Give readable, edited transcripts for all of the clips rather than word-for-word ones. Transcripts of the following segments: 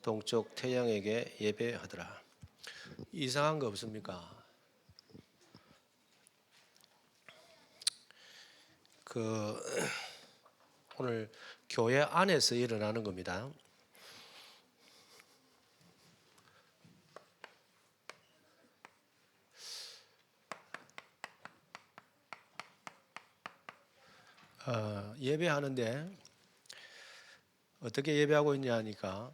동쪽 태양에게 예배하더라. 이상한 거 없습니까? 오늘 교회 안에서 일어나는 겁니다. 예배하는데 어떻게 예배하고 있냐 하니까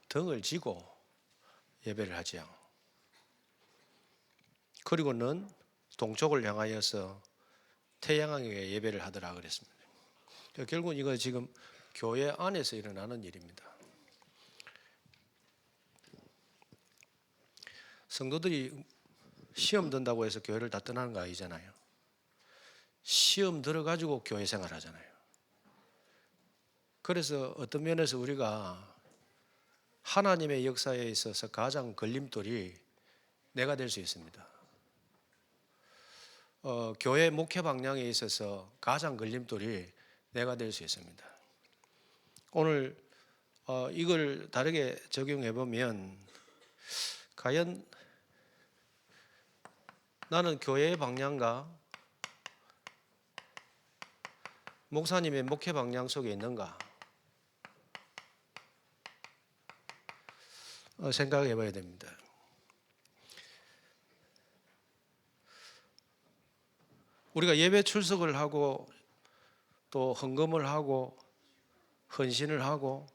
등을 지고 예배를 하지요. 그리고는 동쪽을 향하여서 태양에게 예배를 하더라 그랬습니다. 결국은 이거 지금 교회 안에서 일어나는 일입니다. 성도들이 시험 든다고 해서 교회를 다 떠나는 거 아니잖아요. 시험 들어가지고 교회 생활 하잖아요. 그래서 어떤 면에서 우리가 하나님의 역사에 있어서 가장 걸림돌이 내가 될 수 있습니다. 교회 목회 방향에 있어서 가장 걸림돌이 내가 될 수 있습니다. 오늘 이걸 다르게 적용해 보면 과연 나는 교회의 방향과 목사님의 목회 방향 속에 있는가 생각해 봐야 됩니다. 우리가 예배 출석을 하고 또 헌금을 하고 헌신을 하고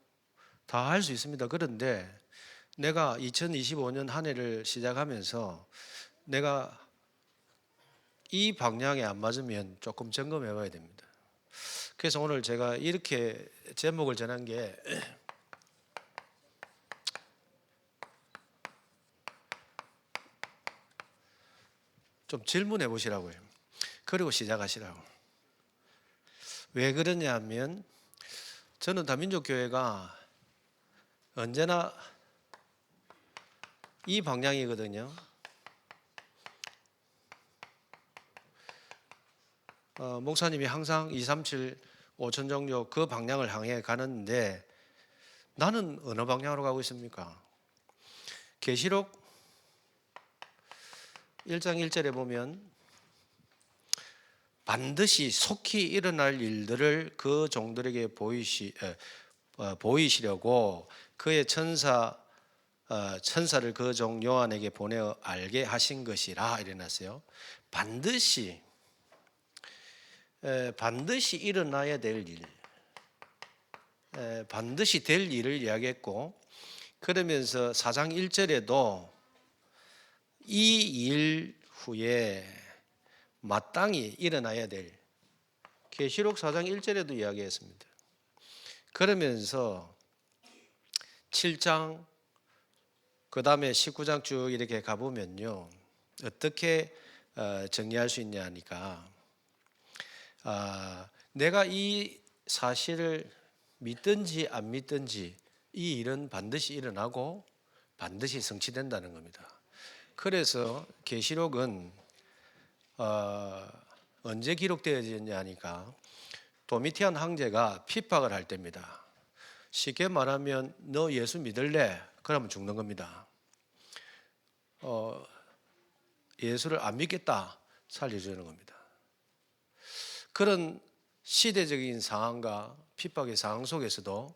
다 할 수 있습니다. 그런데 내가 2025년 한 해를 시작하면서 내가 이 방향에 안 맞으면 조금 점검해 봐야 됩니다. 그래서 오늘 제가 이렇게 제목을 정한 게 좀 질문해 보시라고요. 그리고 시작하시라고. 왜 그러냐 하면 저는 다민족교회가 언제나 이 방향이거든요. 목사님이 항상 237 5천정교 그 방향을 향해 가는데 나는 어느 방향으로 가고 있습니까? 계시록 1장 1절에 보면 반드시 속히 일어날 일들을 그 종들에게 보이시려고 그의 천사를 그 종 요한에게 보내어 알게 하신 것이라 이래놨어요. 반드시 일어나야 될 일, 반드시 될 일을 이야기했고, 그러면서 4장 1절에도 이 일 후에 마땅히 일어나야 될, 계시록 4장 1절에도 이야기했습니다. 그러면서 7장 그 다음에 19장 쭉 이렇게 가보면요, 어떻게 정리할 수 있냐 하니까 내가 이 사실을 믿든지 안 믿든지 이 일은 반드시 일어나고 반드시 성취된다는 겁니다. 그래서 계시록은 언제 기록되어졌냐 하니까 도미티안 황제가 핍박을 할 때입니다. 쉽게 말하면 너 예수 믿을래? 그러면 죽는 겁니다. 예수를 안 믿겠다? 살려주는 겁니다. 그런 시대적인 상황과 핍박의 상황 속에서도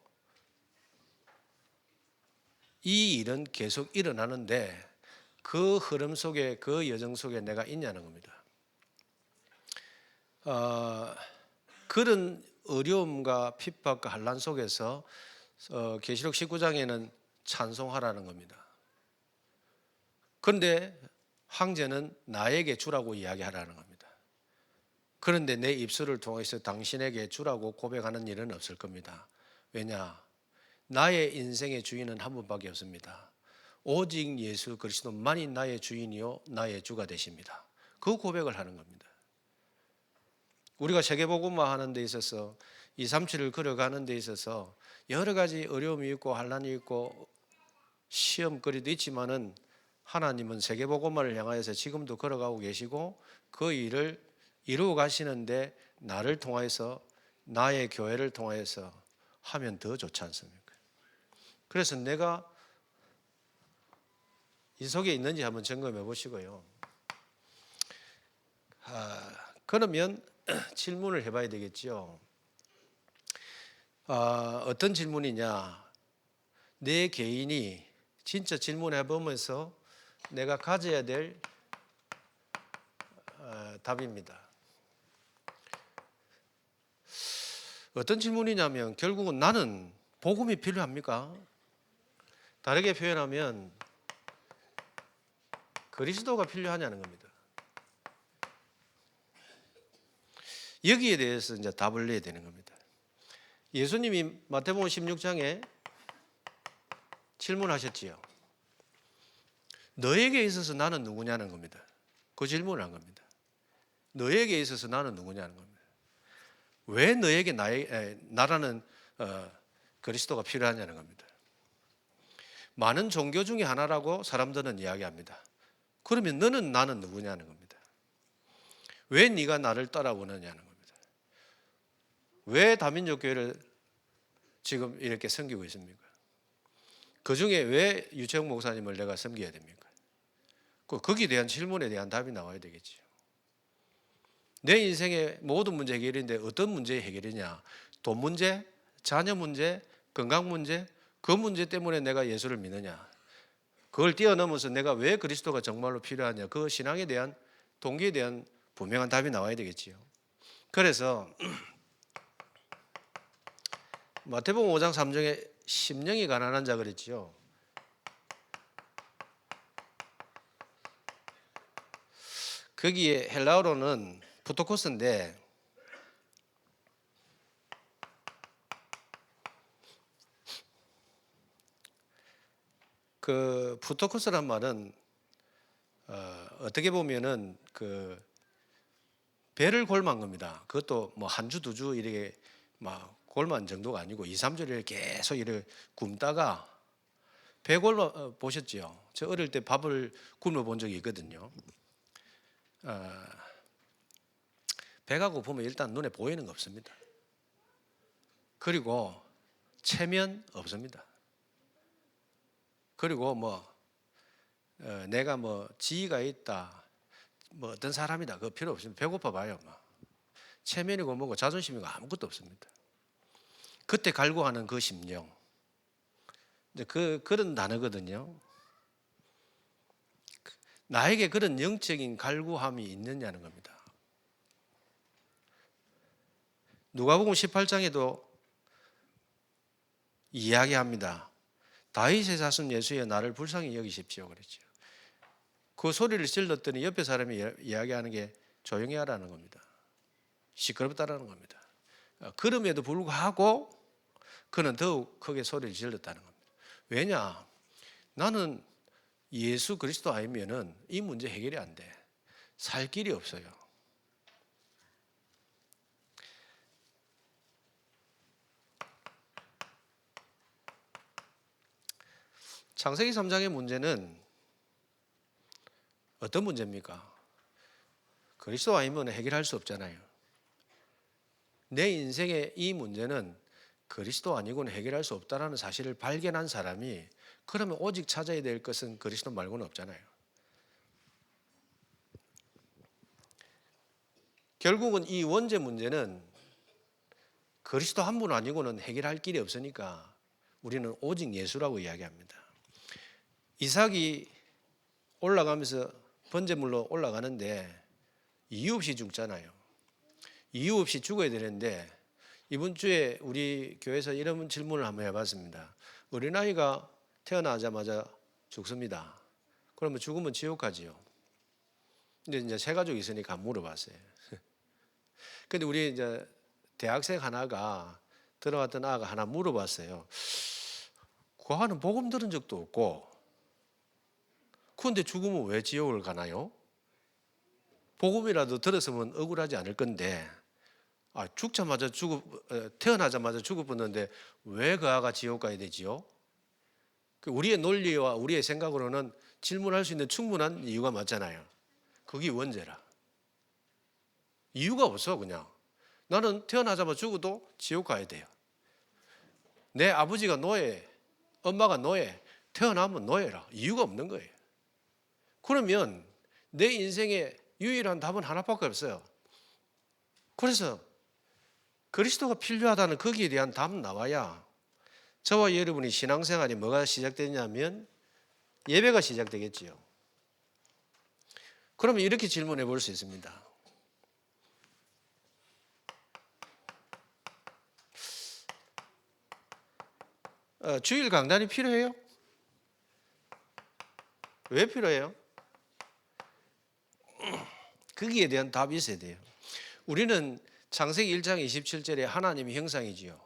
이 일은 계속 일어나는데 그 흐름 속에, 그 여정 속에 내가 있냐는 겁니다. 그런 어려움과 핍박과 환난 속에서 계시록 19장에는 찬송하라는 겁니다. 그런데 황제는 나에게 주라고 이야기하라는 겁니다. 그런데 내 입술을 통해서 당신에게 주라고 고백하는 일은 없을 겁니다. 왜냐? 나의 인생의 주인은 한 분밖에 없습니다. 오직 예수 그리스도만이 나의 주인이요 나의 주가 되십니다. 그 고백을 하는 겁니다. 우리가 세계복음화 하는 데 있어서 237을 걸어가는 데 있어서 여러 가지 어려움이 있고 환난이 있고 시험거리도 있지만은 하나님은 세계복음화를 향하여서 지금도 걸어가고 계시고 그 일을 이루어 가시는데 나를 통하여서, 나의 교회를 통하여서 하면 더 좋지 않습니까? 그래서 내가 이 속에 있는지 한번 점검해 보시고요. 그러면 질문을 해봐야 되겠죠. 어떤 질문이냐? 내 개인이 진짜 질문해 보면서 내가 가져야 될 답입니다. 어떤 질문이냐면 결국은 나는 복음이 필요합니까? 다르게 표현하면 그리스도가 필요하냐는 겁니다. 여기에 대해서 이제 답을 내야 되는 겁니다. 예수님이 마태복음 16장에 질문하셨지요. 너에게 있어서 나는 누구냐는 겁니다. 그 질문을 한 겁니다. 너에게 있어서 나는 누구냐는 겁니다. 왜 너에게 나라는 그리스도가 필요하냐는 겁니다. 많은 종교 중에 하나라고 사람들은 이야기합니다. 그러면 너는 나는 누구냐는 겁니다. 왜 네가 나를 따라오느냐는 겁니다. 왜 다민족교회를 지금 이렇게 섬기고 있습니까? 그 중에 왜 유채영 목사님을 내가 섬겨야 됩니까? 거기에 대한 질문에 대한 답이 나와야 되겠죠. 내 인생의 모든 문제 해결인데 어떤 문제 해결이냐? 돈 문제, 자녀 문제, 건강 문제, 그 문제 때문에 내가 예수를 믿느냐? 그걸 뛰어넘어서 내가 왜 그리스도가 정말로 필요하냐? 그 신앙에 대한 동기에 대한 분명한 답이 나와야 되겠지요. 그래서 마태복음 5장 3절에 심령이 가난한 자 그랬지요. 거기에 헬라어로는 부토코스인데 그 부토코스란 말은 어떻게 보면은 그 배를 골만 겁니다. 그것도 뭐 한 주 두 주 이렇게 막 골만 정도가 아니고 2, 3주를 계속 이렇게 굶다가 배 골마 보셨죠? 저 어릴 때 밥을 굶어 본 적이 있거든요. 배가 고프면 일단 눈에 보이는 거 없습니다. 그리고 체면 없습니다. 그리고 내가 지위가 있다, 어떤 사람이다, 그거 필요 없습니다. 배고파 봐요. 체면이고 뭐고 자존심이고 아무것도 없습니다. 그때 갈구하는 그 심령, 이제 그런 단어거든요. 나에게 그런 영적인 갈구함이 있느냐는 겁니다. 누가복음 18장에도 이야기합니다. 다윗의 자손 예수여 나를 불쌍히 여기십시오 그랬죠. 그 소리를 질렀더니 옆에 사람이 이야기하는 게 조용히 하라는 겁니다. 시끄럽다라는 겁니다. 그럼에도 불구하고 그는 더욱 크게 소리를 질렀다는 겁니다. 왜냐? 나는 예수 그리스도 아니면은 이 문제 해결이 안 돼. 살 길이 없어요. 창세기 3장의 문제는 어떤 문제입니까? 그리스도 아니면 해결할 수 없잖아요. 내 인생의 이 문제는 그리스도 아니고는 해결할 수 없다는 사실을 발견한 사람이 그러면 오직 찾아야 될 것은 그리스도 말고는 없잖아요. 결국은 이 원죄 문제는 그리스도 한 분 아니고는 해결할 길이 없으니까 우리는 오직 예수라고 이야기합니다. 이삭이 올라가면서 번제물로 올라가는데 이유 없이 죽잖아요. 이유 없이 죽어야 되는데 이번 주에 우리 교회에서 이런 질문을 한번 해봤습니다. 어린아이가 태어나자마자 죽습니다. 그러면 죽으면 지옥 가지요. 근데 이제 세 가족이 있으니까 안 물어봤어요. 근데 우리 이제 대학생 하나가 들어왔던 아가 하나 물어봤어요. 그 아는 복음 들은 적도 없고, 그런데 죽으면 왜 지옥을 가나요? 복음이라도 들었으면 억울하지 않을 건데, 태어나자마자 죽어버렸는데 왜 그 아가 지옥 가야 되지요? 우리의 논리와 우리의 생각으로는 질문할 수 있는 충분한 이유가 맞잖아요. 그게 원죄라. 이유가 없어. 그냥 나는 태어나자마자 죽어도 지옥 가야 돼요. 내 아버지가 노예 엄마가 노예, 태어나면 노예라. 이유가 없는 거예요. 그러면 내 인생의 유일한 답은 하나밖에 없어요. 그래서 그리스도가 필요하다는 거기에 대한 답은 나와야 저와 여러분이 신앙생활이 뭐가 시작되냐면 예배가 시작되겠지요. 그러면 이렇게 질문해 볼 수 있습니다. 주일 강단이 필요해요? 왜 필요해요? 거기에 대한 답이 있어야 돼요. 우리는 창세기 1장 27절에 하나님의 형상이지요.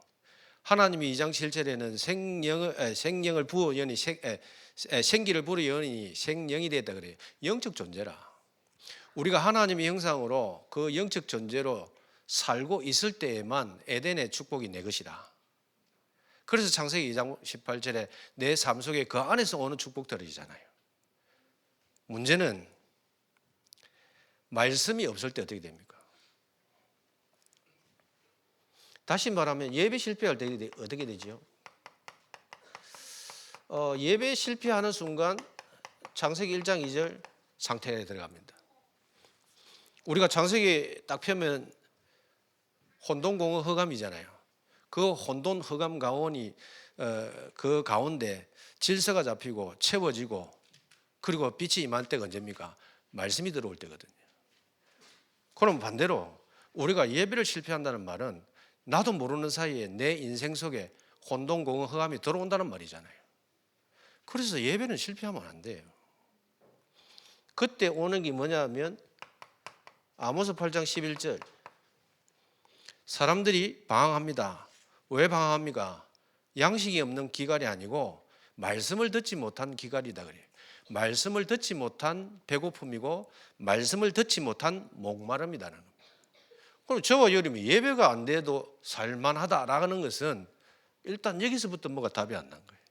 하나님이 2장 7절에는 생명을 부어 여니 생기를 부어 여니 생명이 됐다 그래요. 영적 존재라. 우리가 하나님의 형상으로 그 영적 존재로 살고 있을 때에만 에덴의 축복이 내 것이라. 그래서 창세기 2장 18절에 내 삶 속에 그 안에서 오는 축복들이잖아요. 문제는 말씀이 없을 때 어떻게 됩니까? 다시 말하면 예배 실패할 때 어떻게 되죠? 예배 실패하는 순간 창세기 1장 2절 상태에 들어갑니다. 우리가 창세기 딱 펴면 혼돈공허 흑암이잖아요. 그 혼돈 흑암 가운이 그 가운데 질서가 잡히고 채워지고 그리고 빛이 임할 때가 언제입니까? 말씀이 들어올 때거든요. 그럼 반대로 우리가 예배를 실패한다는 말은 나도 모르는 사이에 내 인생 속에 혼돈공허 흑암이 들어온다는 말이잖아요. 그래서 예배는 실패하면 안 돼요. 그때 오는 게 뭐냐면 아모스 8장 11절 사람들이 방황합니다. 왜 방황합니까? 양식이 없는 기갈이 아니고 말씀을 듣지 못한 기갈이다 그래요. 말씀을 듣지 못한 배고픔이고 말씀을 듣지 못한 목마름이라는 겁니다. 그럼 저와 여러분이 예배가 안 돼도 살만하다라는 것은 일단 여기서부터 뭐가 답이 안 난 거예요.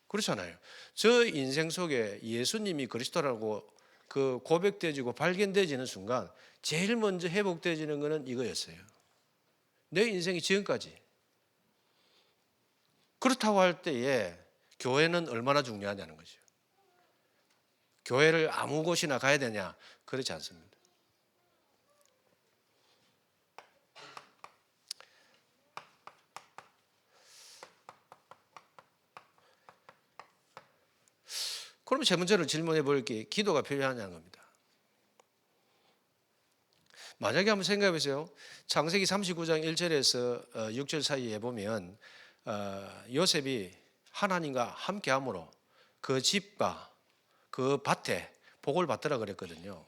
그렇잖아요. 저 인생 속에 예수님이 그리스도라고 그 고백되어지고 발견되어지는 순간 제일 먼저 회복되어지는 것은 이거였어요. 내 인생이 지금까지. 그렇다고 할 때에 교회는 얼마나 중요하냐는 거죠. 교회를 아무 곳이나 가야 되냐? 그렇지 않습니다. 그럼 세 번째로 질문해 볼 게 기도가 필요하냐는 겁니다. 만약에 한번 생각해 보세요. 창세기 39장 1절에서 6절 사이에 보면 요셉이 하나님과 함께함으로 그 집과 그 밭에 복을 받더라 그랬거든요.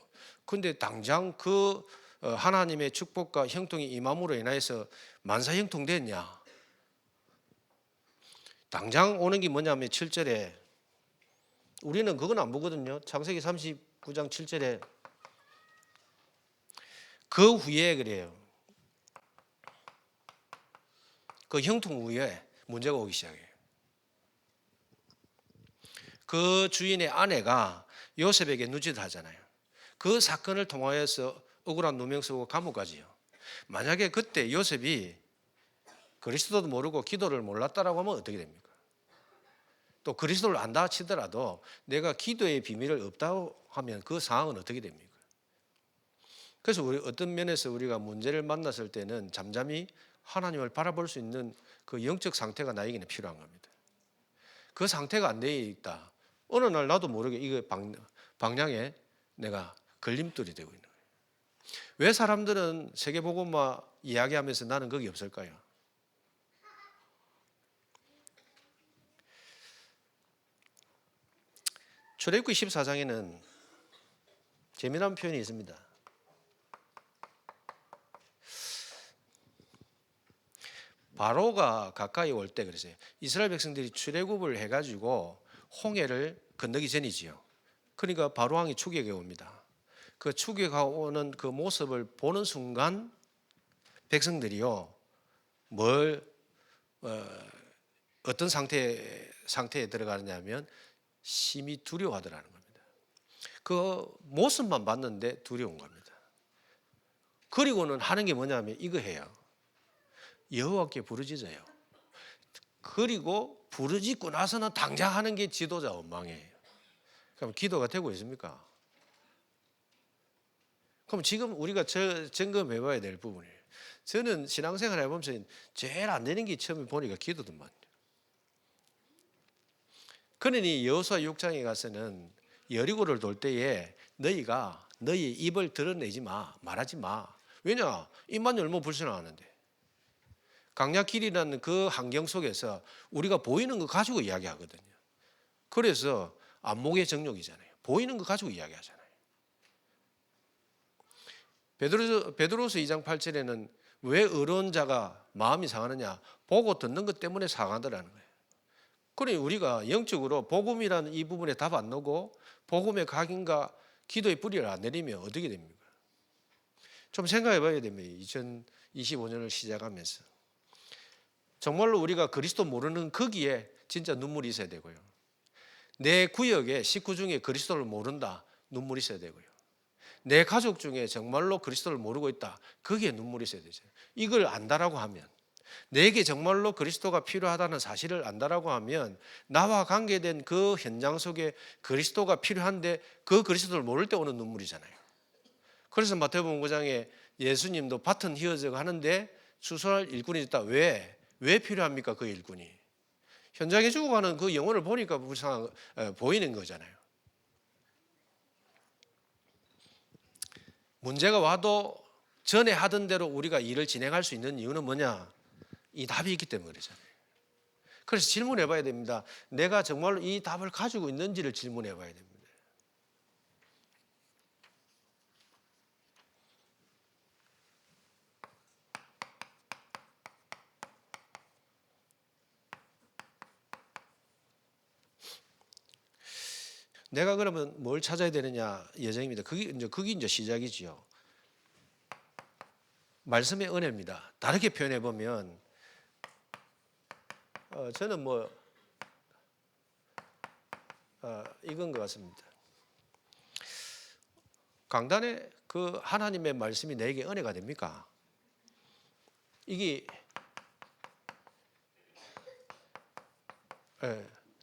그런데 당장 그 하나님의 축복과 형통이 임함으로 인하여서 만사형통 됐냐? 당장 오는 게 뭐냐면 7절에 우리는 그건 안 보거든요. 창세기 39장 7절에 그 후에 그래요. 그 형통 후에 문제가 오기 시작해요. 그 주인의 아내가 요셉에게 누짓을 하잖아요. 그 사건을 통하여서 억울한 누명 쓰고 감옥 가지요. 만약에 그때 요셉이 그리스도도 모르고 기도를 몰랐다라고 하면 어떻게 됩니까? 또 그리스도를 안다 치더라도 내가 기도의 비밀을 없다고 하면 그 상황은 어떻게 됩니까? 그래서 우리 어떤 면에서 우리가 문제를 만났을 때는 잠잠히 하나님을 바라볼 수 있는 그 영적 상태가 나에게는 필요한 겁니다. 그 상태가 안 돼 있다. 어느 날 나도 모르게 이거 방향에 내가 걸림돌이 되고 있는 거예요. 왜 사람들은 세계복음화 이야기하면서 나는 거기 없을까요? 출애굽기 14장에는 재미난 표현이 있습니다. 바로가 가까이 올 때 그랬어요. 이스라엘 백성들이 출애굽을 해가지고 홍해를 건너기 전이지요. 그러니까 바로 왕이 추격해 옵니다. 그 추격해 오는 그 모습을 보는 순간 백성들이요, 어떤 상태에 들어가느냐면 심히 두려워하더라는 겁니다. 그 모습만 봤는데 두려운 겁니다. 그리고는 하는 게 뭐냐면 이거 해요. 여호와께 부르짖어요. 그리고 부르짖고 나서는 당장 하는 게 지도자 원망이에요. 그럼 기도가 되고 있습니까? 그럼 지금 우리가 점검해 봐야 될 부분이에요. 저는 신앙생활 해보면서 제일 안 되는 게 처음에 보니까 기도더만. 그러니 여호수아 6장에 가서는 여리고를 돌 때에 너희가 너희 입을 드러내지 마, 말하지 마. 왜냐? 입만 열면 불신하는데. 강약길이라는 그 환경 속에서 우리가 보이는 거 가지고 이야기하거든요. 그래서 안목의 정욕이잖아요. 보이는 거 가지고 이야기하잖아요. 베드로서 2장 8절에는 왜 의로운 자가 마음이 상하느냐? 보고 듣는 것 때문에 상하더라는 거예요. 그러니 우리가 영적으로 복음이라는 이 부분에 답 안 넣고 복음의 각인과 기도의 뿌리를 안 내리면 어떻게 됩니까? 좀 생각해 봐야 됩니다. 2025년을 시작하면서. 정말로 우리가 그리스도 모르는 거기에 진짜 눈물이 있어야 되고요. 내 구역에 식구 중에 그리스도를 모른다. 눈물이 있어야 되고요. 내 가족 중에 정말로 그리스도를 모르고 있다. 거기에 눈물이 있어야 되죠. 이걸 안다라고 하면, 내게 정말로 그리스도가 필요하다는 사실을 안다라고 하면 나와 관계된 그 현장 속에 그리스도가 필요한데 그 그리스도를 모를 때 오는 눈물이잖아요. 그래서 마태복음 5장에 예수님도 밭은 휘어져 가는데 추수할 일꾼이 있다. 왜 필요합니까? 그 일꾼이. 현장에 죽어가는 그 영혼을 보니까 보이는 거잖아요. 문제가 와도 전에 하던 대로 우리가 일을 진행할 수 있는 이유는 뭐냐? 이 답이 있기 때문에 그러잖아요. 그래서 질문해 봐야 됩니다. 내가 정말로 이 답을 가지고 있는지를 질문해 봐야 됩니다. 내가 그러면 뭘 찾아야 되느냐 예정입니다. 그게 이제 시작이지요. 말씀의 은혜입니다. 다르게 표현해 보면 저는 이건 것 같습니다. 강단에 그 하나님의 말씀이 내게 은혜가 됩니까? 이게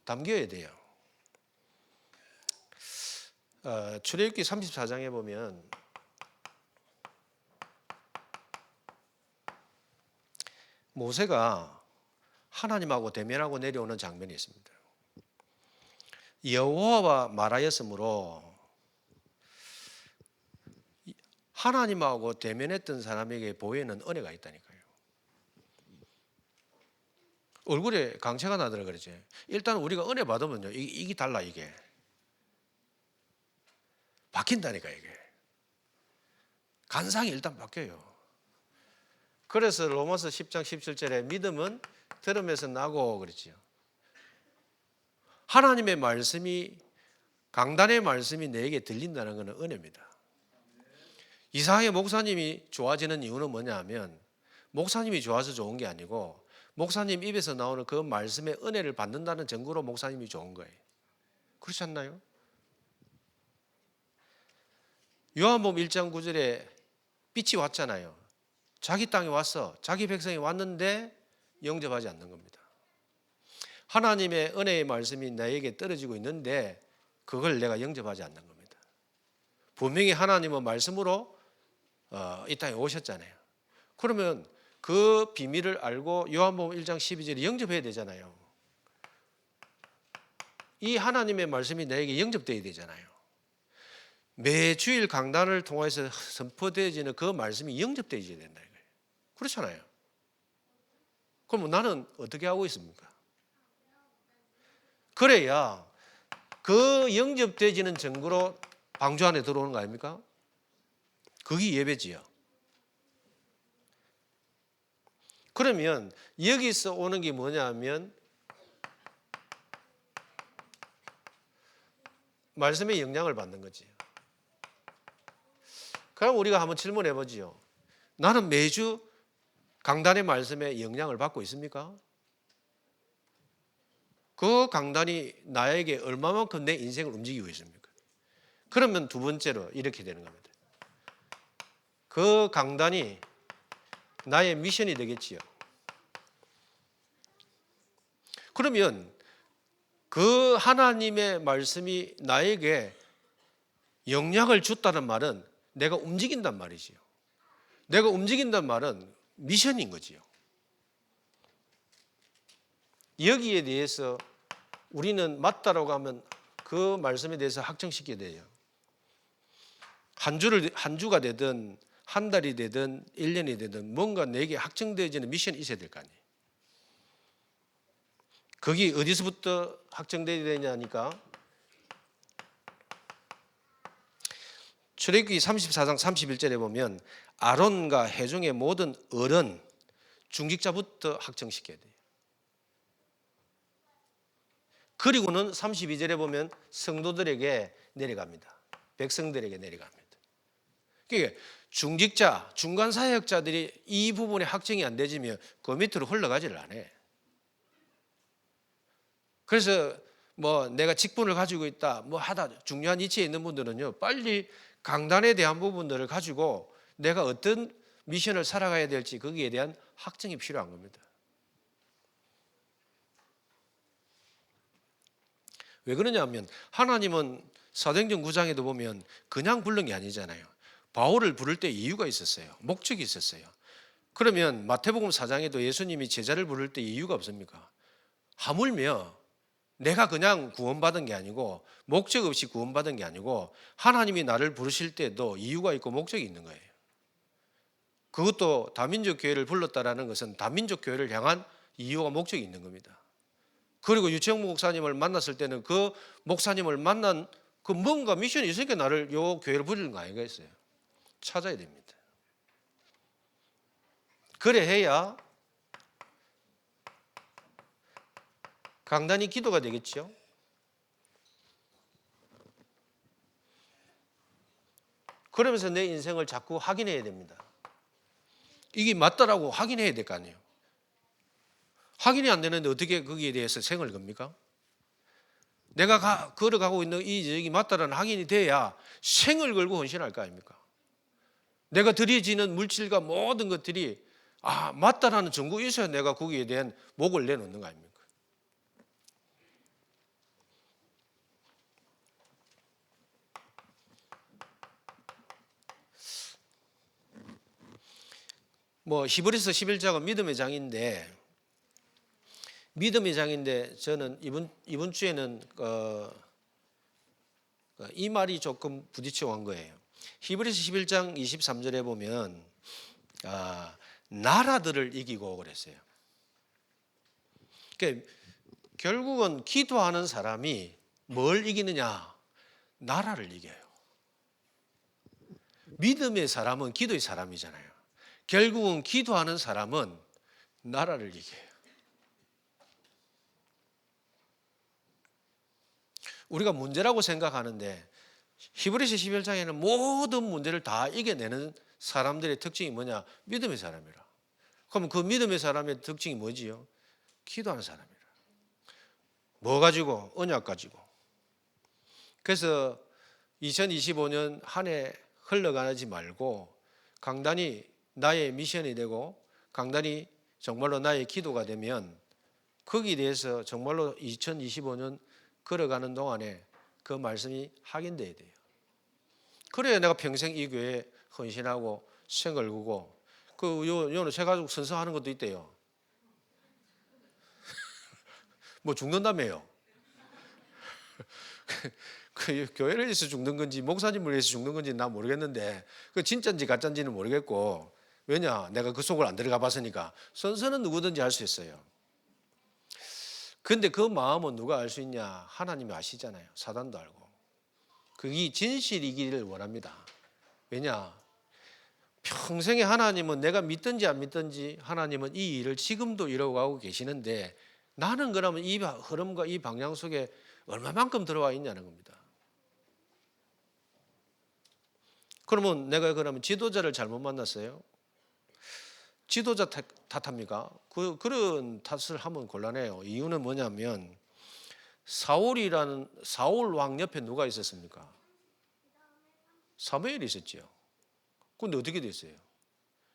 담겨야 돼요. 출애굽기 34장에 보면 모세가 하나님하고 대면하고 내려오는 장면이 있습니다. 여호와와 말하였으므로 하나님하고 대면했던 사람에게 보이는 은혜가 있다니까요. 얼굴에 강체가 나더라 그러지. 일단 우리가 은혜 받으면요, 이게 달라. 이게 바뀐다니까. 이게 간상이 일단 바뀌어요. 그래서 로마서 10장 17절에 믿음은 들음에서 나고 그랬지요. 하나님의 말씀이, 강단의 말씀이 내게 들린다는 것은 은혜입니다. 이상하게 목사님이 좋아지는 이유는 뭐냐 하면 목사님이 좋아서 좋은 게 아니고 목사님 입에서 나오는 그 말씀의 은혜를 받는다는 증거로 목사님이 좋은 거예요. 그렇지 않나요? 요한복음 1장 9절에 빛이 왔잖아요. 자기 땅에 왔어. 자기 백성이 왔는데 영접하지 않는 겁니다. 하나님의 은혜의 말씀이 나에게 떨어지고 있는데 그걸 내가 영접하지 않는 겁니다. 분명히 하나님은 말씀으로 이 땅에 오셨잖아요. 그러면 그 비밀을 알고 요한복음 1장 12절에 영접해야 되잖아요. 이 하나님의 말씀이 나에게 영접되어야 되잖아요. 매주일 강단을 통해서 선포되어지는 그 말씀이 영접되어야 된다. 그렇잖아요. 그럼 나는 어떻게 하고 있습니까? 그래야 그 영접되어지는 증거로 방주 안에 들어오는 거 아닙니까? 그게 예배지요. 그러면 여기서 오는 게 뭐냐 하면 말씀의 영향을 받는 거지. 그럼 우리가 한번 질문해 보지요. 나는 매주 강단의 말씀에 영향을 받고 있습니까? 그 강단이 나에게 얼마만큼 내 인생을 움직이고 있습니까? 그러면 두 번째로 이렇게 되는 겁니다. 그 강단이 나의 미션이 되겠지요. 그러면 그 하나님의 말씀이 나에게 영향을 줬다는 말은 내가 움직인단 말이지요. 내가 움직인단 말은 미션인 거지요. 여기에 대해서 우리는 맞다라고 하면 그 말씀에 대해서 확정시켜야 돼요. 한 주가 되든 한 달이 되든 1년이 되든 뭔가 내게 확정되어지는 미션이 있어야 될 거 아니에요. 그게 어디서부터 확정되어야 되냐니까 출애굽기 34장 31절에 보면 아론과 회중의 모든 어른 중직자부터 확정시켜야 돼요. 그리고는 32절에 보면 성도들에게 내려갑니다. 백성들에게 내려갑니다. 그러니까 중직자, 중간 사역자들이 이 부분에 확정이 안 되지면 그 밑으로 흘러가지를 않아요. 그래서 뭐 내가 직분을 가지고 있다, 뭐 하다 중요한 위치에 있는 분들은요, 빨리 강단에 대한 부분들을 가지고 내가 어떤 미션을 살아가야 될지 거기에 대한 확정이 필요한 겁니다. 왜 그러냐면 하나님은 사도행전 9장에도 보면 그냥 부른 게 아니잖아요. 바울을 부를 때 이유가 있었어요. 목적이 있었어요. 그러면 마태복음 4장에도 예수님이 제자를 부를 때 이유가 없습니까? 하물며 내가 그냥 구원받은 게 아니고 목적 없이 구원받은 게 아니고 하나님이 나를 부르실 때도 이유가 있고 목적이 있는 거예요. 그것도 다민족 교회를 불렀다라는 것은 다민족 교회를 향한 이유와 목적이 있는 겁니다. 그리고 유채영 목사님을 만났을 때는 그 목사님을 만난 그 뭔가 미션이 있으니까 나를 요 교회를 부르는 거 아니겠어요? 찾아야 됩니다. 그래 해야 강단이 기도가 되겠죠. 그러면서 내 인생을 자꾸 확인해야 됩니다. 이게 맞다라고 확인해야 될 거 아니에요. 확인이 안 되는데 어떻게 거기에 대해서 생을 겁니까? 내가 걸어가고 있는 이 지역이 맞다라는 확인이 돼야 생을 걸고 헌신할 거 아닙니까? 내가 들여지는 물질과 모든 것들이 맞다라는 증거가 있어야 내가 거기에 대한 목을 내놓는 거 아닙니까? 뭐 히브리서 11장은 믿음의 장인데 저는 이번 주에는 이 말이 조금 부딪혀 온 거예요. 히브리서 11장 23절에 보면 나라들을 이기고 그랬어요. 그러니까 결국은 기도하는 사람이 뭘 이기느냐? 나라를 이겨요. 믿음의 사람은 기도의 사람이잖아요. 결국은 기도하는 사람은 나라를 이겨요. 우리가 문제라고 생각하는데 히브리서 11장에는 모든 문제를 다 이겨내는 사람들의 특징이 뭐냐? 믿음의 사람이라. 그럼 그 믿음의 사람의 특징이 뭐지요? 기도하는 사람이라. 뭐 가지고? 언약 가지고. 그래서 2025년 한 해 흘러가지 말고 강단이 나의 미션이 되고 강단이 정말로 나의 기도가 되면 거기에 대해서 정말로 2025년 걸어가는 동안에 그 말씀이 확인돼야 돼요. 그래야 내가 평생 이 교회에 헌신하고 생을 걸고 요는 새가족 선서하는 것도 있대요. 뭐 죽는다며요. 그 교회를 위해서 죽는 건지 목사님을 위해서 죽는 건지 난 모르겠는데 그 진짜인지 가짜인지는 모르겠고 왜냐 내가 그 속을 안 들어가 봤으니까 선서는 누구든지 할 수 있어요. 근데 그 마음은 누가 알 수 있냐? 하나님이 아시잖아요. 사단도 알고. 그게 진실이기를 원합니다. 왜냐? 평생에 하나님은 내가 믿든지 안 믿든지 하나님은 이 일을 지금도 이뤄가고 계시는데 나는 그러면 이 흐름과 이 방향 속에 얼마만큼 들어와 있냐는 겁니다. 그러면 내가 그러면 지도자를 잘못 만났어요? 지도자 탓합니까? 그런 탓을 하면 곤란해요. 이유는 뭐냐면 사울 왕 옆에 누가 있었습니까? 사무엘이 있었죠. 그런데 어떻게 됐어요?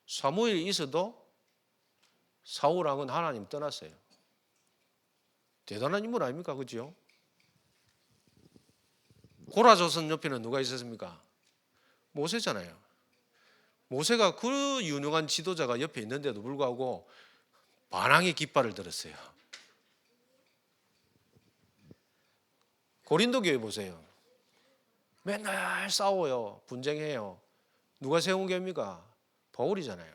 사무엘이 있어도 사울 왕은 하나님 떠났어요. 대단한 인물 아닙니까? 그죠? 고라조선 옆에는 누가 있었습니까? 모세잖아요. 모세가 그 유능한 지도자가 옆에 있는데도 불구하고 반항의 깃발을 들었어요. 고린도 교회 보세요. 맨날 싸워요. 분쟁해요. 누가 세운 교회입니까? 바울이잖아요.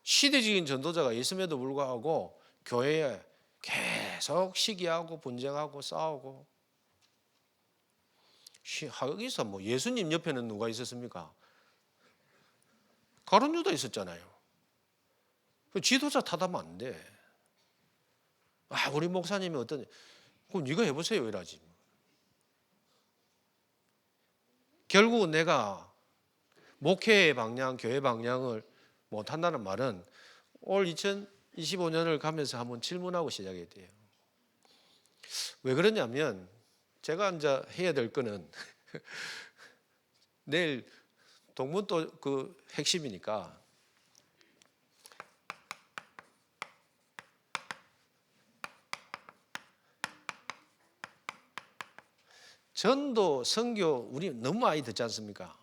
시대적인 전도자가 있음에도 불구하고 교회에 계속 시기하고 분쟁하고 싸우고. 여기서 뭐 예수님 옆에는 누가 있었습니까? 가룟 유다 있었잖아요. 그 지도자 탓하면 안 돼. 우리 목사님이 그럼 네가 해보세요 이러지. 결국은 내가 목회의 방향, 교회 방향을 못한다는 말은 올 2025년을 가면서 한번 질문하고 시작해야 돼요. 왜 그러냐면 제가 이제 해야 될 거는 내일 동문도 그 핵심이니까 전도, 선교 우리 너무 많이 듣지 않습니까?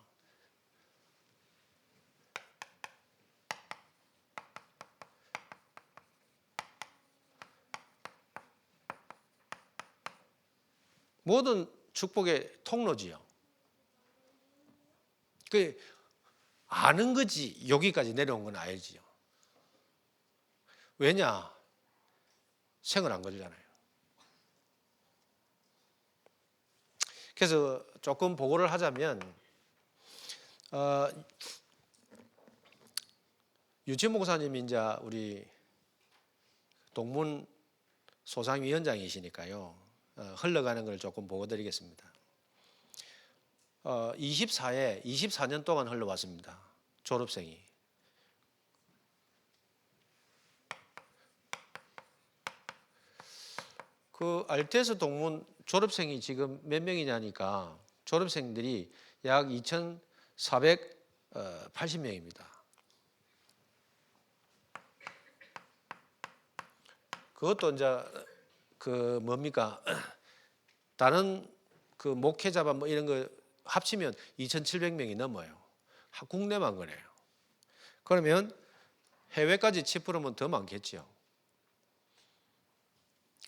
모든 축복의 통로지요. 그 아는 거지 여기까지 내려온 건 알지요. 왜냐? 생을 안 걸잖아요. 그래서 조금 보고를 하자면 유치 목사님이 이제 우리 동문 소상위원장이시니까요. 흘러가는 걸 조금 보고 드리겠습니다. 24년 동안 흘러왔습니다. 졸업생이. 그 알테스 동문 졸업생이 지금 몇 명이냐니까 졸업생들이 약 2,480명입니다. 그것도 이제 그 뭡니까? 다른 그 목회자반 뭐 이런 거 합치면 2,700명이 넘어요. 국내만 그래요. 그러면 해외까지 치부르면 더 많겠죠.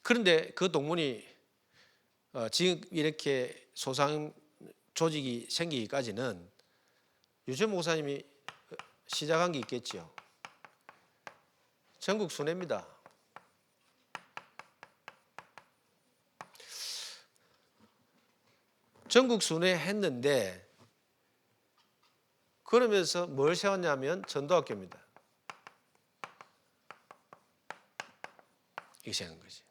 그런데 그 동문이 지금 이렇게 소상 조직이 생기기까지는 유전 목사님이 시작한 게 있겠죠. 전국 순회입니다. 전국 순회 했는데 그러면서 뭘 세웠냐면 전도학교입니다. 이게 세운 거지.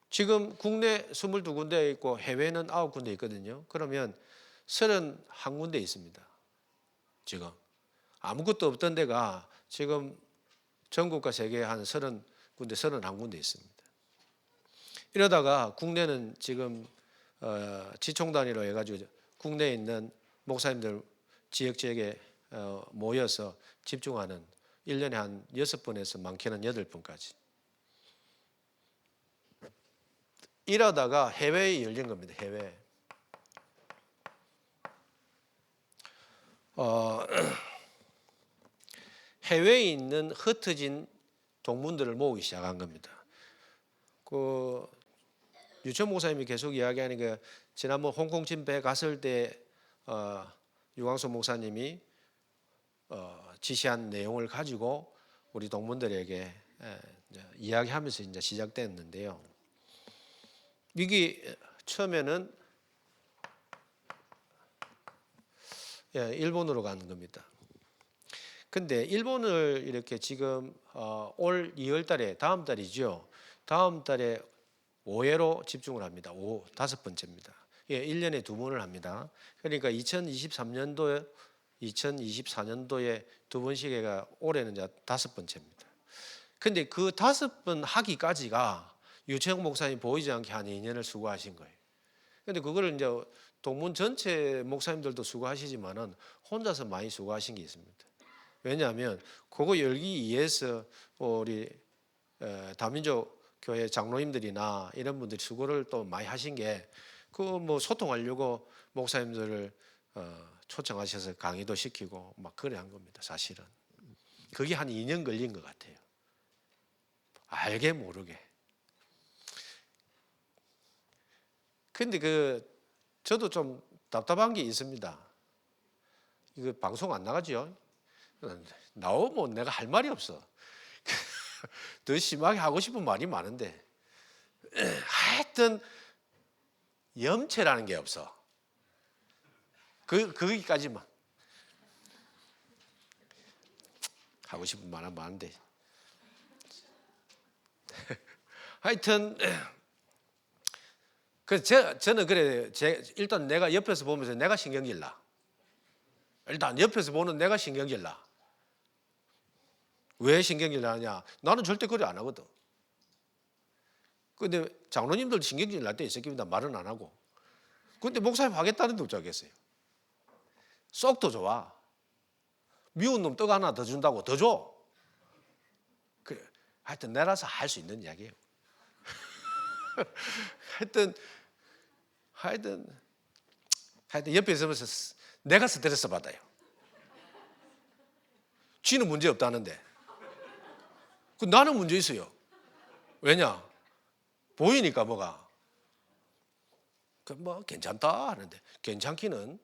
지금 국내 22군데 있고 해외는 9군데 있거든요. 그러면 31군데 있습니다. 지금 아무것도 없던 데가 지금 전국과 세계 한 30군데, 31군데 있습니다. 이러다가 국내는 지금 지총 단위로 해가지고 국내에 있는 목사님들 지역에 모여서 집중하는 1년에 한 6번에서 많게는 8번까지. 이러다가 해외에 열린 겁니다. 해외. 해외에 있는 흩어진 동문들을 모으기 시작한 겁니다. 그 유천 목사님이 계속 이야기하는 게 지난번 홍콩 진배 갔을 때 유광수 목사님이 지시한 내용을 가지고 우리 동문들에게 이야기하면서 이제 시작됐는데요. 이게 처음에는 일본으로 가는 겁니다. 근데 일본을 이렇게 지금 올 2월 달에 다음 달이죠. 다음 달에 5회로 집중을 합니다. 5번째입니다. 1년에 2번을 합니다. 그러니까 2023년도에 2024년도에 2번씩 해가 올해는 이제 5번째입니다. 근데 그 5번 하기까지가 유채영 목사님 보이지 않게 한 2년을 수고하신 거예요. 근데 그거를 이제 동문 전체 목사님들도 수고하시지만은 혼자서 많이 수고하신 게 있습니다. 왜냐하면 그거 열기 위해서 우리 다민족 교회 장로님들이나 이런 분들이 수고를 또 많이 하신 게 그 뭐 소통하려고 목사님들을 초청하셔서 강의도 시키고 막 그래 한 겁니다. 사실은 그게 한 2년 걸린 것 같아요. 알게 모르게. 근데 저도 좀 답답한 게 있습니다. 이거 방송 안 나가죠? 나오면 내가 할 말이 없어. 더 심하게 하고 싶은 말이 많은데 하여튼 염체라는 게 없어. 거기까지만 하고 싶은 말은 많은데 하여튼 저는 그래. 일단 내가 옆에서 보면서 내가 신경질 나. 일단 옆에서 보는 내가 신경질 나. 왜 신경질 나냐? 나는 절대 그래 안 하거든. 근데 장로님들 신경질 날 때 있었습니다. 말은 안 하고. 근데 목사님 하겠다는데 어쩌겠어요. 쏙 더 좋아. 미운 놈 떡 하나 더 준다고 더 줘. 그래. 하여튼 내라서 할 수 있는 이야기예요. 하여튼 옆에 있으면서 내가 스트레스 받아요. 쥐는 문제 없다는데. 나는 문제 있어요. 왜냐? 보이니까 뭐가. 뭐 괜찮다 하는데 괜찮기는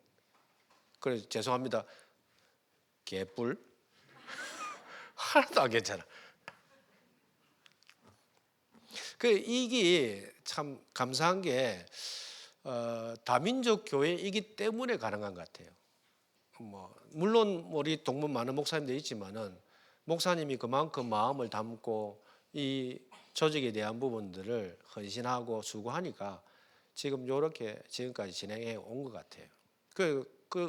그래 죄송합니다. 개뿔 하나도 안 괜찮아. 이게 참 감사한 게 다민족 교회이기 때문에 가능한 것 같아요. 물론 우리 동문 많은 목사님들 있지만은 목사님이 그만큼 마음을 담고 이 조직에 대한 부분들을 헌신하고 수고하니까 지금 이렇게 지금까지 진행해 온 것 같아요.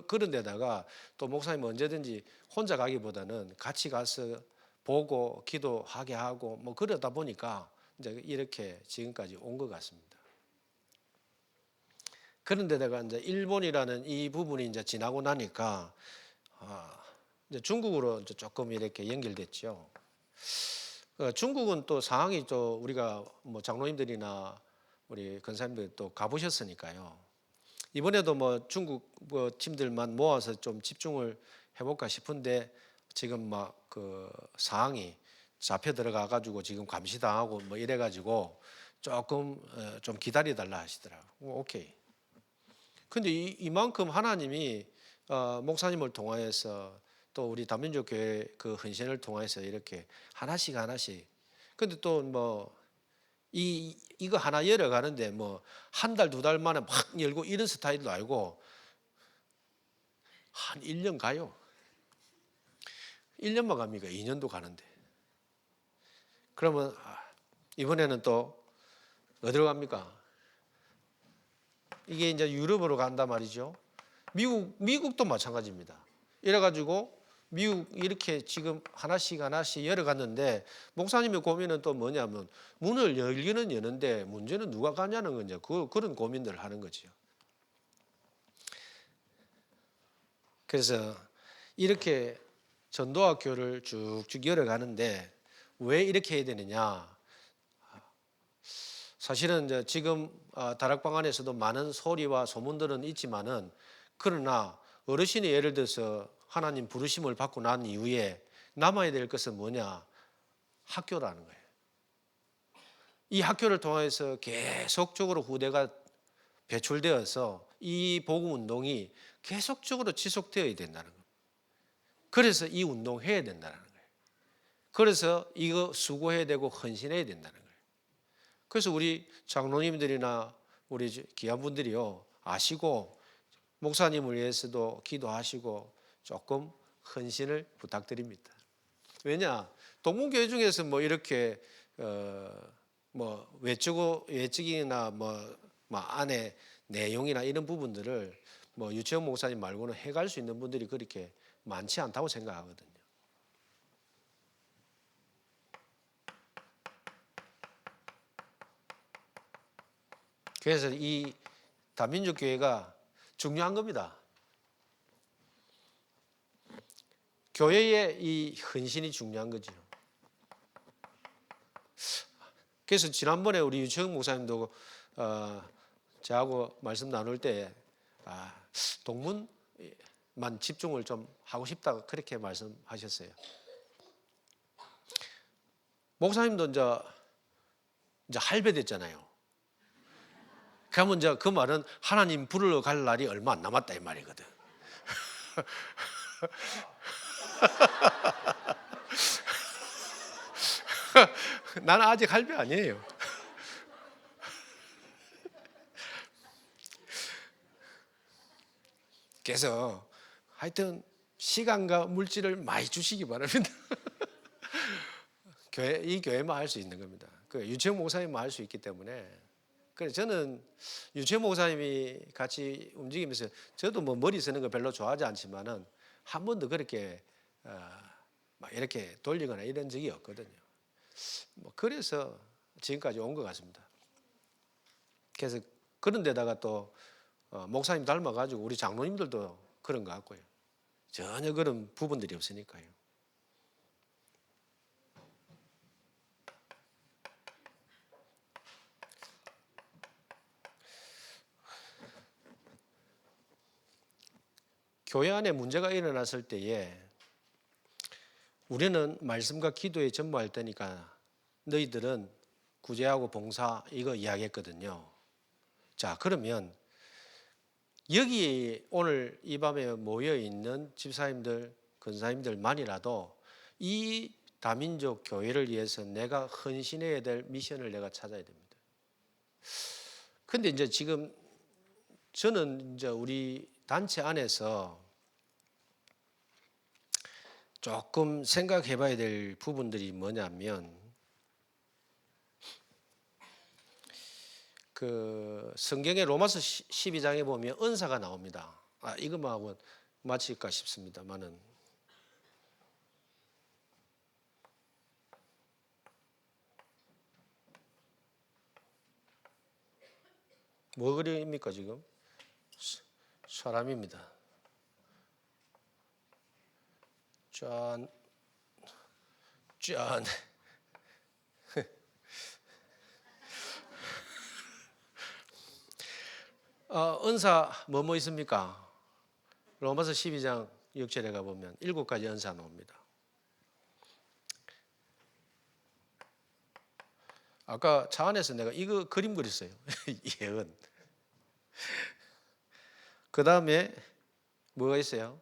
그런 데다가 또 목사님 언제든지 혼자 가기보다는 같이 가서 보고 기도하게 하고 뭐 그러다 보니까 이제 이렇게 지금까지 온 것 같습니다. 그런 데다가 이제 일본이라는 이 부분이 이제 지나고 나니까 이제 중국으로 이제 조금 이렇게 연결됐죠. 중국은 또 상황이 또 우리가 뭐 장로님들이나 우리 권사님들 또 가보셨으니까요. 이번에도 뭐 중국 팀들만 모아서 좀 집중을 해볼까 싶은데 지금 막 그 상황이 잡혀 들어가 가지고 지금 감시당하고 뭐 이래 가지고 조금 좀 기다려달라 하시더라고. 오케이. 근데 이만큼 하나님이 목사님을 통하여서 또 우리 다민족 교회 그 헌신을 통해서 이렇게 하나씩 근데 또 뭐 이거 하나 열어가는데 뭐 한 달, 두 달 만에 막 열고 이런 스타일도 아니고 한 1년 가요. 1년만 갑니까? 2년도 가는데. 그러면 이번에는 또 어디로 갑니까? 이게 이제 유럽으로 간단 말이죠. 미국도 마찬가지입니다. 이래가지고 미국 이렇게 지금 하나씩 열어갔는데 목사님의 고민은 또 뭐냐면 문을 열기는 여는데 문제는 누가 가냐는 거죠. 그런 고민들을 하는 거죠. 그래서 이렇게 전도학교를 쭉쭉 열어가는데 왜 이렇게 해야 되느냐? 사실은 이제 지금 다락방 안에서도 많은 소리와 소문들은 있지만은 그러나 어르신이 예를 들어서 하나님 부르심을 받고 난 이후에 남아야 될 것은 뭐냐? 학교라는 거예요. 이 학교를 통해서 계속적으로 후대가 배출되어서 이 복음 운동이 계속적으로 지속되어야 된다는 거예요. 그래서 이 운동 해야 된다는 거예요. 그래서 이거 수고해야 되고 헌신해야 된다는 거예요. 그래서 우리 장로님들이나 우리 귀한 분들이요 아시고 목사님을 위해서도 기도하시고 조금 헌신을 부탁드립니다. 왜냐 동문교회 중에서 뭐 이렇게 뭐 외적이나 뭐 안에 내용이나 이런 부분들을 뭐 유채영 목사님 말고는 해갈 수 있는 분들이 그렇게 많지 않다고 생각하거든요. 그래서 이 다민족 교회가 중요한 겁니다. 교회의 이 헌신이 중요한 거죠. 그래서 지난번에 우리 유채영 목사님도 저하고 말씀 나눌 때 동문만 집중을 좀 하고 싶다 그렇게 말씀하셨어요. 목사님도 이제 할배 됐잖아요. 그러면 이제 그 말은 하나님 부르러 갈 날이 얼마 안 남았다 이 말이거든. 나는 아직 할배 아니에요. 그래서 하여튼 시간과 물질을 많이 주시기 바랍니다. 이 교회만 할 수 있는 겁니다. 그 유채영 목사님만 할 수 있기 때문에. 그래서 저는 유채영 목사님이 같이 움직이면서 저도 뭐 머리 쓰는 거 별로 좋아하지 않지만은 한 번도 그렇게 막 이렇게 돌리거나 이런 적이 없거든요. 뭐 그래서 지금까지 온 것 같습니다. 그래서 그런 데다가 또 목사님 닮아가지고 우리 장로님들도 그런 것 같고요. 전혀 그런 부분들이 없으니까요. 교회 안에 문제가 일어났을 때에 우리는 말씀과 기도에 전무할 테니까 너희들은 구제하고 봉사 이거 이야기했거든요. 자, 그러면 여기 오늘 이 밤에 모여 있는 집사님들, 권사님들만이라도 이 다민족 교회를 위해서 내가 헌신해야 될 미션을 내가 찾아야 됩니다. 근데 이제 지금 저는 이제 우리 단체 안에서 조금 생각해 봐야 될 부분들이 뭐냐면 그 성경의 로마서 12장에 보면 은사가 나옵니다. 이것만 하고 마칠까 싶습니다만은 뭐 그림입니까 지금? 사람입니다. 짠. 은사 뭐뭐 있습니까? 로마서 12장 6절에 가보면 7가지 은사 나옵니다. 아까 차 안에서 내가 이거 그림 그렸어요. 예언. 그 다음에 뭐가 있어요?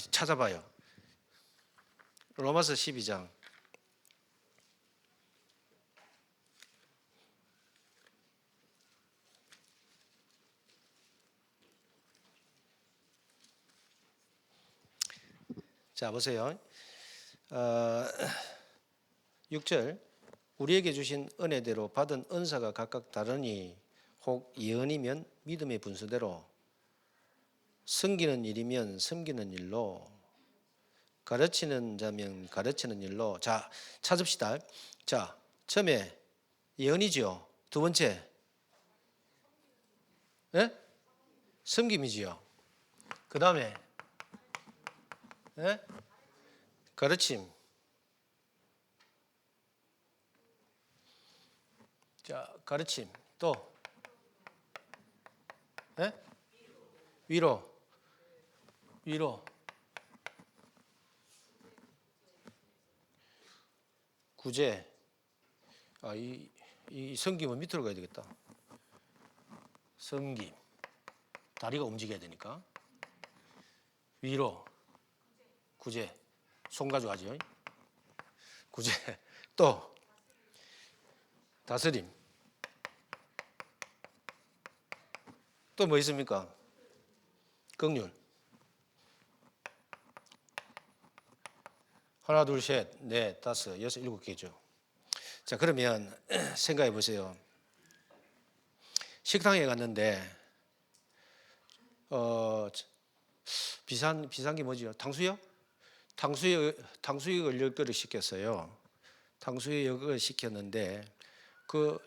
찾아봐요. 로마서 12장 자 보세요. 6절 우리에게 주신 은혜대로 받은 은사가 각각 다르니 혹 예언이면 믿음의 분수대로 섬기는 일이면 섬기는 일로 가르치는 자면 가르치는 일로. 자 찾읍시다. 자 처음에 예언이죠. 두 번째 섬김이지요. 그 다음에 가르침. 자 가르침 또 위로 구제. 이 섬김은 밑으로 가야 되겠다. 섬김 다리가 움직여야 되니까 위로 구제 손 가지고 하죠. 구제 또 다스림 또 뭐 있습니까? 긍휼 하나 둘 셋 넷 다섯 여섯 일곱 개죠. 자 그러면 생각해 보세요. 식당에 갔는데 비싼 게 뭐지요? 탕수육? 탕수육을 10그릇 시켰어요. 탕수육을 시켰는데 그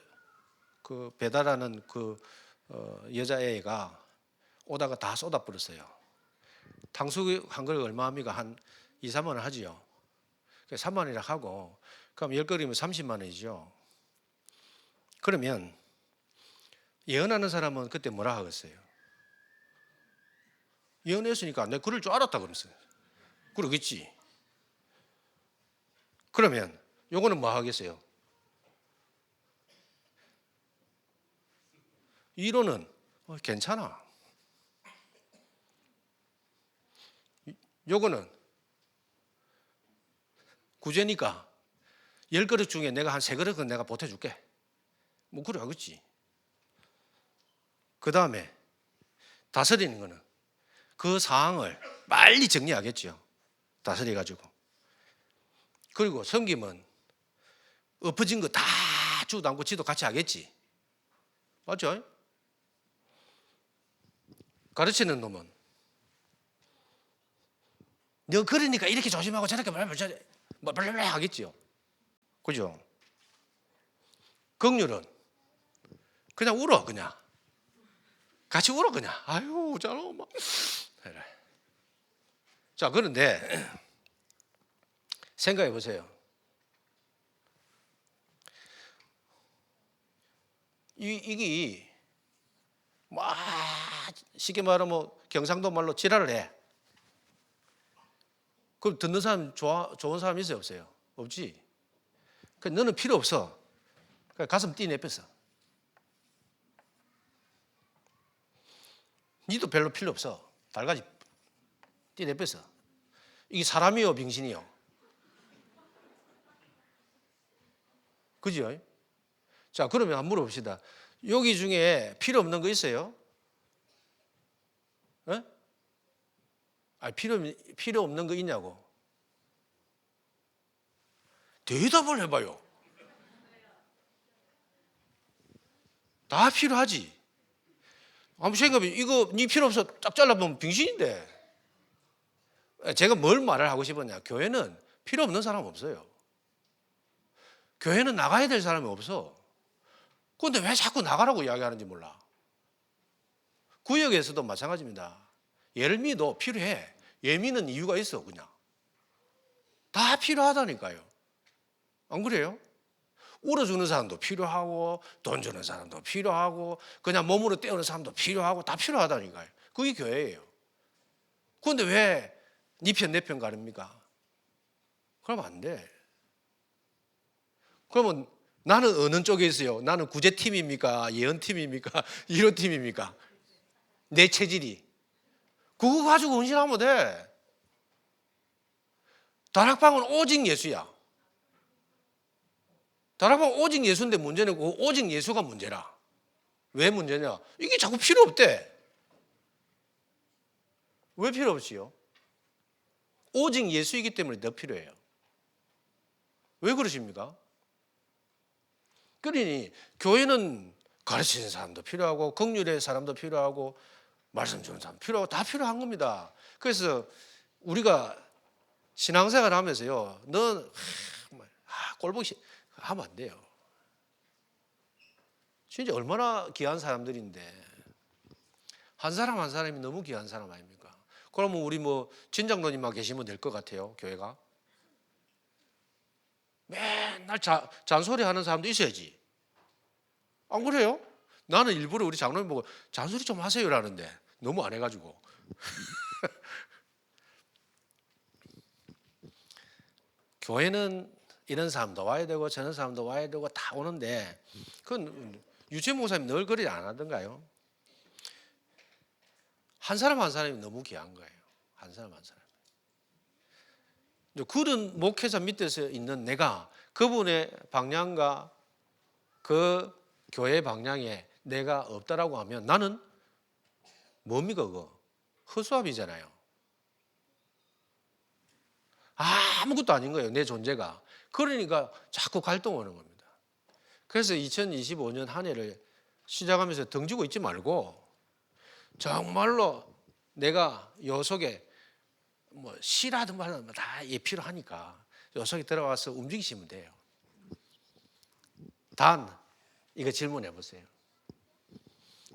배달하는 여자애가 오다가 다 쏟아버렸어요. 탕수육 한 그릇 얼마 합니까? 한 2, 3만 원 하지요. 3만 원이라 하고 그럼 10그릇이면 30만 원이죠. 그러면 예언하는 사람은 그때 뭐라 하겠어요? 예언했으니까 내가 그럴 줄 알았다 그러면서 그러겠지. 그러면 요거는 뭐 하겠어요? 이론은 괜찮아. 요거는 구제니까 10그릇 중에 내가 한 3그릇은 내가 보태줄게. 뭐 그래 하겠지. 그 다음에 다스리는 거는 그 상황을 빨리 정리하겠죠. 다스려가지고. 그리고 섬김은 엎어진 거 다 주도 않고 지도 같이 하겠지. 맞죠? 가르치는 놈은 너 그러니까 이렇게 조심하고 저렇게 말말 하겠지요. 그죠? 긍휼은 그냥 울어 그냥. 같이 울어 그냥. 아유 저러 막. 자 그런데 생각해 보세요. 이게 막 쉽게 말하면 경상도 말로 지랄을 해. 그럼 듣는 사람 좋은 사람 있어요 없어요? 없지. 그 너는 필요 없어. 가슴 뛰내뺐어. 니도 별로 필요 없어. 달가지 뛰내뺐어. 이게 사람이요 병신이요? 그죠? 자 그러면 한번 물어봅시다. 여기 중에 필요 없는 거 있어요? 에? 아니, 필요 없는 거 있냐고. 대답을 해봐요. 다 필요하지. 아무 생각해 이거 니 필요 없어 딱 잘라보면 병신인데. 제가 뭘 말을 하고 싶었냐. 교회는 필요 없는 사람 없어요. 교회는 나가야 될 사람이 없어. 그런데 왜 자꾸 나가라고 이야기하는지 몰라. 구역에서도 마찬가지입니다. 예를미도 필요해. 예미는 이유가 있어 그냥. 다 필요하다니까요. 안 그래요? 울어주는 사람도 필요하고 돈 주는 사람도 필요하고 그냥 몸으로 때우는 사람도 필요하고 다 필요하다니까요. 그게 교회예요. 그런데 왜 네 편 내 편 가릅니까? 그러면 안 돼. 그러면 나는 어느 쪽에 있어요? 나는 구제팀입니까? 예언팀입니까? 이론팀입니까? 내 체질이. 그거 가지고 헌신하면 돼. 다락방은 오직 예수야. 다락방 오직 예수인데 문제는 그 오직 예수가 문제라. 왜 문제냐? 이게 자꾸 필요 없대. 왜 필요 없지요? 오직 예수이기 때문에 더 필요해요. 왜 그러십니까? 그러니 교회는 가르치는 사람도 필요하고 긍휼의 사람도 필요하고 말씀 주는 사람 필요하고 다 필요한 겁니다. 그래서 우리가 신앙생활 하면서요. 넌 꼴보기 하면 안 돼요. 진짜 얼마나 귀한 사람들인데 한 사람 한 사람이 너무 귀한 사람 아닙니까? 그러면 우리 뭐 진장로님만 계시면 될 것 같아요. 교회가. 맨날 잔소리 하는 사람도 있어야지. 안 그래요? 나는 일부러 우리 장로님 보고 잔소리 좀 하세요라는데 너무 안 해가지고. 교회는 이런 사람도 와야 되고 저런 사람도 와야 되고 다 오는데 그건 유채 목사님 늘 그리 안 하던가요? 한 사람 한 사람이 너무 귀한 거예요. 한 사람 한 사람. 그런 목회자 밑에서 있는 내가 그분의 방향과 그 교회 방향에 내가 없다라고 하면 나는 뭡니까 그거? 허수아비잖아요. 아무것도 아닌 거예요. 내 존재가. 그러니까 자꾸 갈등하는 겁니다. 그래서 2025년 한 해를 시작하면서 등지고 있지 말고 정말로 내가 요 속에 뭐 시라든 말든 다 필요하니까 요 속에 들어가서 움직이시면 돼요. 단 이거 질문해 보세요.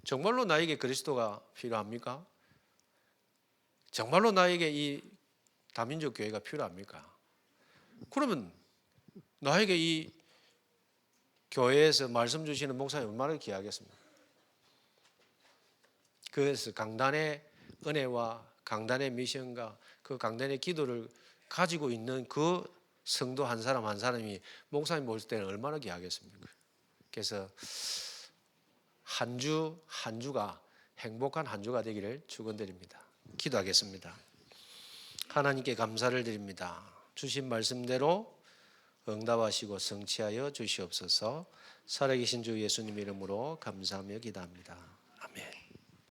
정말로 나에게 그리스도가 필요합니까? 정말로 나에게 이 다민족 교회가 필요합니까? 그러면 나에게 이 교회에서 말씀 주시는 목사님 얼마나 귀하겠습니까? 그래서 강단의 은혜와 강단의 미션과 그 강단의 기도를 가지고 있는 그 성도 한 사람 한 사람이 목사님 볼 때는 얼마나 귀하겠습니까? 그래서 한 주가 행복한 한 주가 되기를 축원드립니다. 기도하겠습니다. 하나님께 감사를 드립니다. 주신 말씀대로 응답하시고 성취하여 주시옵소서. 살아계신 주 예수님 이름으로 감사하며 기도합니다.